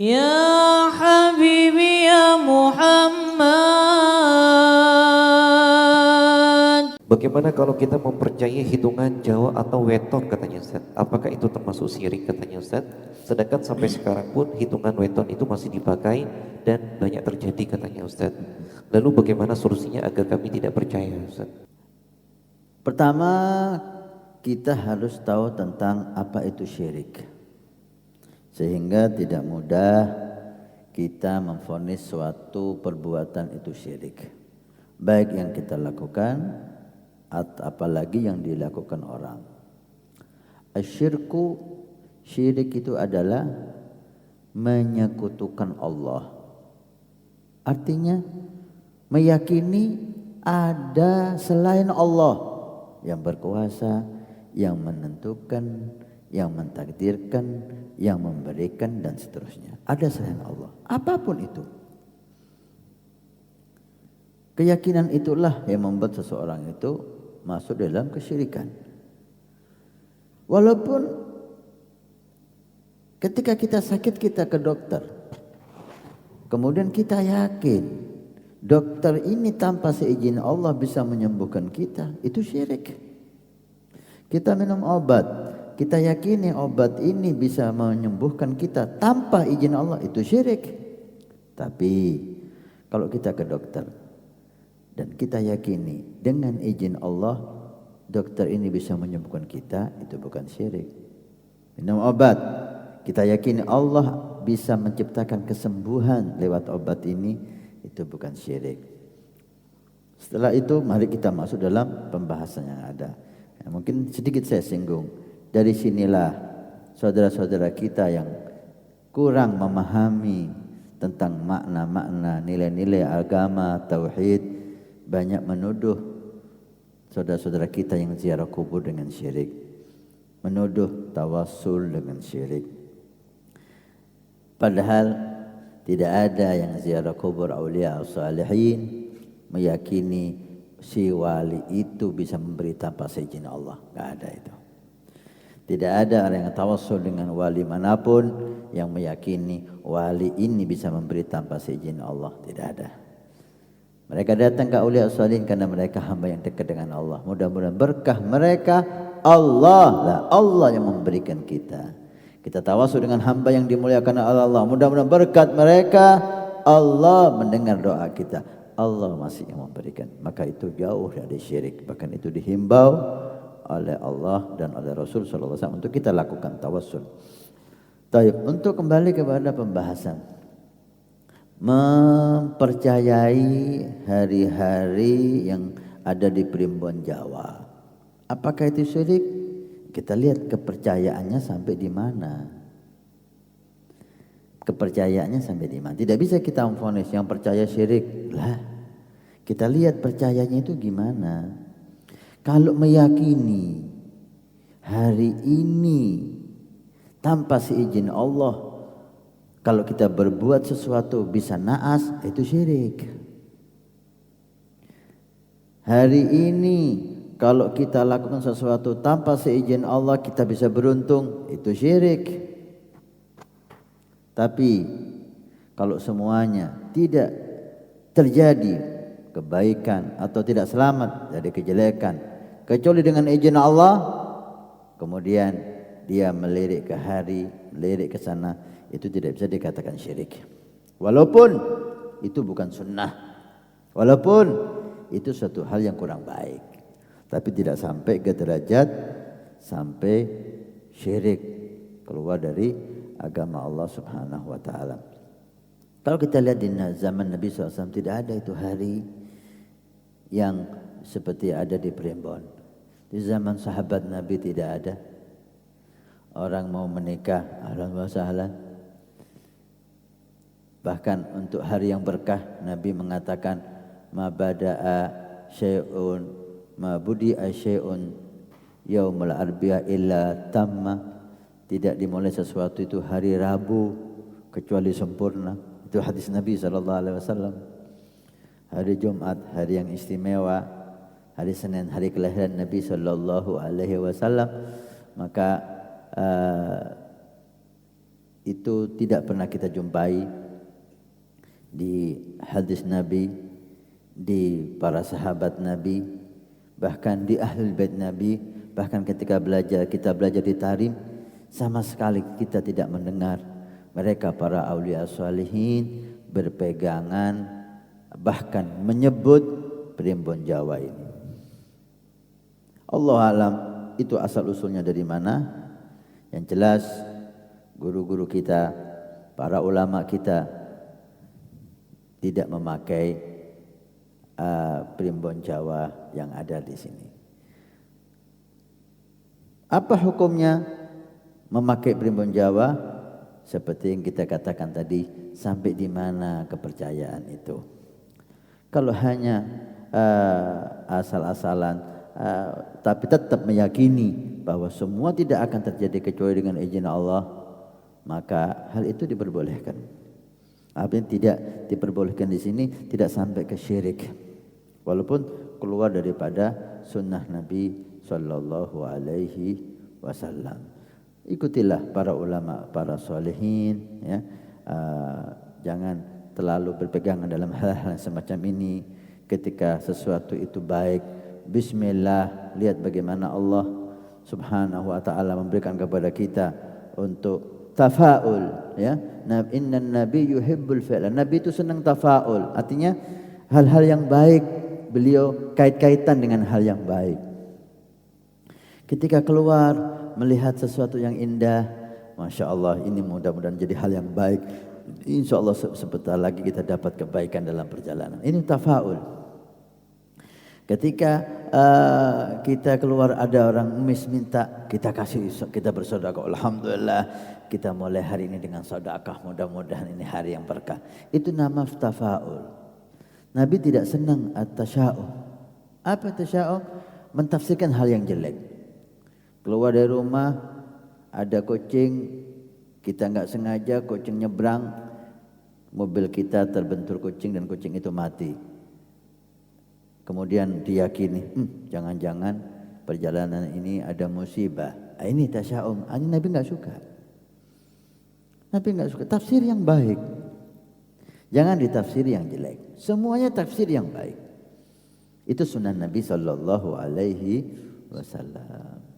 Ya Habibi ya Muhammad. Bagaimana kalau kita mempercayai hitungan Jawa atau weton katanya Ustaz? Apakah itu termasuk syirik katanya Ustaz? Sedangkan sampai sekarang pun hitungan weton itu masih dipakai dan banyak terjadi katanya Ustaz. Lalu bagaimana solusinya agar kami tidak percaya Ustaz? Pertama, kita harus tahu tentang apa itu syirik. Sehingga tidak mudah kita memvonis suatu perbuatan itu syirik. Baik yang kita lakukan atau apalagi yang dilakukan orang. Asyirku, syirik itu adalah menyekutukan Allah. Artinya meyakini ada selain Allah yang berkuasa, yang menentukan, yang mentakdirkan, yang memberikan dan seterusnya. Ada selain Allah, apapun itu. Keyakinan itulah yang membuat seseorang itu masuk dalam kesyirikan. Walaupun ketika kita sakit kita ke dokter, kemudian kita yakin dokter ini tanpa seizin Allah bisa menyembuhkan kita, itu syirik. Kita minum obat, kita yakini obat ini bisa menyembuhkan kita tanpa izin Allah, itu syirik. Tapi kalau kita ke dokter dan kita yakini dengan izin Allah dokter ini bisa menyembuhkan kita, itu bukan syirik. Minum obat, kita yakini Allah bisa menciptakan kesembuhan lewat obat ini, itu bukan syirik. Setelah itu mari kita masuk dalam pembahasan yang ada. Ya, mungkin sedikit saya singgung. Dari sinilah saudara-saudara kita yang kurang memahami tentang makna-makna nilai-nilai agama, tauhid, banyak menuduh saudara-saudara kita yang ziarah kubur dengan syirik, menuduh tawassul dengan syirik. Padahal tidak ada yang ziarah kubur aulia salihin meyakini si wali itu bisa memberi tanpa seizin Allah. Tidak ada itu. Tidak ada orang yang tawassul dengan wali manapun yang meyakini wali ini bisa memberi tanpa seizin Allah. Tidak ada. Mereka datang ke aulia salihin karena mereka hamba yang dekat dengan Allah. Mudah-mudahan berkah mereka Allah lah, Allah yang memberikan kita. Kita tawassul dengan hamba yang dimuliakan oleh Allah. Mudah-mudahan berkat mereka Allah mendengar doa kita. Allah masih yang memberikan. Maka itu jauh dari syirik. Bahkan itu dihimbau oleh Allah dan oleh Rasul sallallahu alaihi wasallam untuk kita lakukan tawassul. Baik, untuk kembali kepada pembahasan mempercayai hari-hari yang ada di primbon Jawa. Apakah itu syirik? Kita lihat kepercayaannya sampai di mana. Kepercayaannya sampai di mana. Tidak bisa kita memvonis yang percaya syirik. Lah, kita lihat percayanya itu gimana. Kalau meyakini hari ini tanpa seizin Allah, kalau kita berbuat sesuatu bisa naas, itu syirik. Hari ini kalau kita lakukan sesuatu tanpa seizin Allah kita bisa beruntung, itu syirik. Tapi kalau semuanya tidak terjadi kebaikan atau tidak selamat dari kejelekan kecuali dengan izin Allah, kemudian dia melirik ke hari, melirik ke sana, itu tidak bisa dikatakan syirik. Walaupun itu bukan sunnah, walaupun itu suatu hal yang kurang baik, tapi tidak sampai ke derajat sampai syirik, keluar dari agama Allah Subhanahu wa taala. Kalau kita lihat di zaman Nabi SAW tidak ada itu hari yang seperti ada di primbon. Di zaman sahabat Nabi tidak ada. Orang mau menikah, ahlan wa sahlan. Bahkan untuk hari yang berkah Nabi mengatakan ma bada'a syai'un ma budi'a syai'un yaumul arbi'a illa tamma. Tidak dimulai sesuatu itu hari Rabu kecuali sempurna. Itu hadis Nabi SAW. Hari Jumat, hari yang istimewa. Hari Senin, hari kelahiran Nabi SAW. Maka itu tidak pernah kita jumpai di hadis Nabi, di para sahabat Nabi, bahkan di ahlul bait Nabi, bahkan ketika kita belajar di Tarim, sama sekali kita tidak mendengar mereka para aulia salihin berpegangan bahkan menyebut primbon Jawa ini. Allah alam itu asal usulnya dari mana? Yang jelas guru-guru kita, para ulama kita tidak memakai primbon Jawa yang ada di sini. Apa hukumnya memakai primbon Jawa? Seperti yang kita katakan tadi, sampai di mana kepercayaan itu. Kalau hanya asal-asalan, tapi tetap meyakini bahwa semua tidak akan terjadi kecuali dengan izin Allah, maka hal itu diperbolehkan. Apa yang tidak diperbolehkan di sini tidak sampai ke syirik, walaupun keluar daripada sunnah Nabi Sallallahu Alaihi Wasallam. Ikutilah para ulama, para solehin, ya. Jangan terlalu berpegangan dalam hal-hal semacam ini. Ketika sesuatu itu baik, bismillah, lihat bagaimana Allah Subhanahu wa taala memberikan kepada kita untuk tafaul, ya. Innan nabi yuhibbul fi'la. Nabi itu senang tafaul, artinya hal-hal yang baik beliau kait-kaitan dengan hal yang baik. Ketika keluar melihat sesuatu yang indah, Masya Allah, ini mudah-mudahan jadi hal yang baik. Insya Allah sebentar lagi kita dapat kebaikan dalam perjalanan. Ini tafaul. Ketika kita keluar ada orang minta, kita kasih, kita bersedekah. Alhamdulillah, kita mulai hari ini dengan sedekah. Mudah-mudahan ini hari yang berkah. Itu nama tafaul. Nabi tidak senang at-tasya'um. Apa tasya'um? Mentafsirkan hal yang jelek. Keluar dari rumah, ada kucing, kita enggak sengaja kucing nyebrang, mobil kita terbentur kucing dan kucing itu mati. Kemudian diyakini, jangan-jangan perjalanan ini ada musibah. Ini tasya'um. Ini Nabi enggak suka. Nabi enggak suka. Tafsir yang baik. Jangan ditafsir yang jelek. Semuanya tafsir yang baik. Itu sunnah Nabi Sallallahu Alaihi Wasallam.